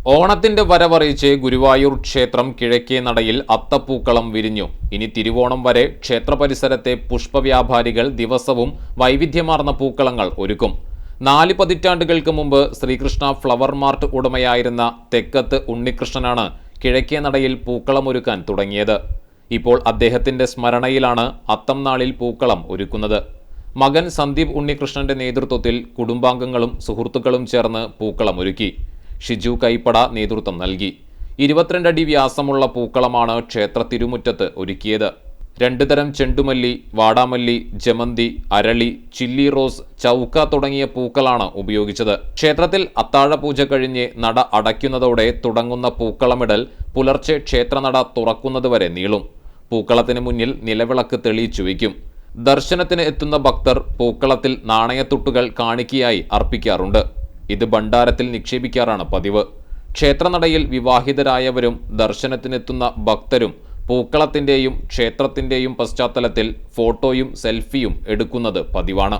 ഓണത്തിന്റെ വരവറിയിച്ച് ഗുരുവായൂർ ക്ഷേത്രം കിഴക്കേ നടയിൽ അത്തപ്പൂക്കളം വിരിഞ്ഞു. ഇനി തിരുവോണം വരെ ക്ഷേത്ര പരിസരത്തെ പുഷ്പവ്യാപാരികൾ ദിവസവും വൈവിധ്യമാർന്ന പൂക്കളങ്ങൾ ഒരുക്കും. 4 പതിറ്റാണ്ടുകൾക്ക് മുമ്പ് ശ്രീകൃഷ്ണ ഫ്ലവർ മാർട്ട് ഉടമയായിരുന്ന തെക്കത്ത് ഉണ്ണികൃഷ്ണനാണ് കിഴക്കേ നടയിൽ പൂക്കളമൊരുക്കാൻ തുടങ്ങിയത്. ഇപ്പോൾ അദ്ദേഹത്തിന്റെ സ്മരണയിലാണ് അത്തം നാളിൽ പൂക്കളം ഒരുക്കുന്നത്. മകൻ സന്ദീപ് ഉണ്ണികൃഷ്ണന്റെ നേതൃത്വത്തിൽ കുടുംബാംഗങ്ങളും സുഹൃത്തുക്കളും ചേർന്ന് പൂക്കളമൊരുക്കി. ഷിജു കൈപ്പട നേതൃത്വം നൽകി. 22 അടി വ്യാസമുള്ള പൂക്കളമാണ് ക്ഷേത്ര തിരുമുറ്റത്ത് ഒരുക്കിയത്. 2 തരം ചെണ്ടുമല്ലി, വാടാമല്ലി, ജമന്തി, അരളി, ചില്ലി റോസ്, ചൗക്ക തുടങ്ങിയ പൂക്കളാണ് ഉപയോഗിച്ചത്. ക്ഷേത്രത്തിൽ അത്താഴപൂജ കഴിഞ്ഞ് നട അടയ്ക്കുന്നതോടെ തുടങ്ങുന്ന പൂക്കളമിടൽ പുലർച്ചെ ക്ഷേത്രനട തുറക്കുന്നതുവരെ നീളും. പൂക്കളത്തിന് മുന്നിൽ നിലവിളക്ക് തെളിയിച്ചു വയ്ക്കും. ദർശനത്തിന് എത്തുന്ന ഭക്തർ പൂക്കളത്തിൽ നാണയത്തുട്ടുകൾ കാണിക്കയായി അർപ്പിക്കാറുണ്ട്. ഇത് ഭണ്ഡാരത്തിൽ നിക്ഷേപിക്കാറാണ് പതിവ്. ക്ഷേത്രനടയിൽ വിവാഹിതരായവരും ദർശനത്തിനെത്തുന്ന ഭക്തരും പൂക്കളത്തിന്റെയും ക്ഷേത്രത്തിന്റെയും പശ്ചാത്തലത്തിൽ ഫോട്ടോയും സെൽഫിയും എടുക്കുന്നത് പതിവാണ്.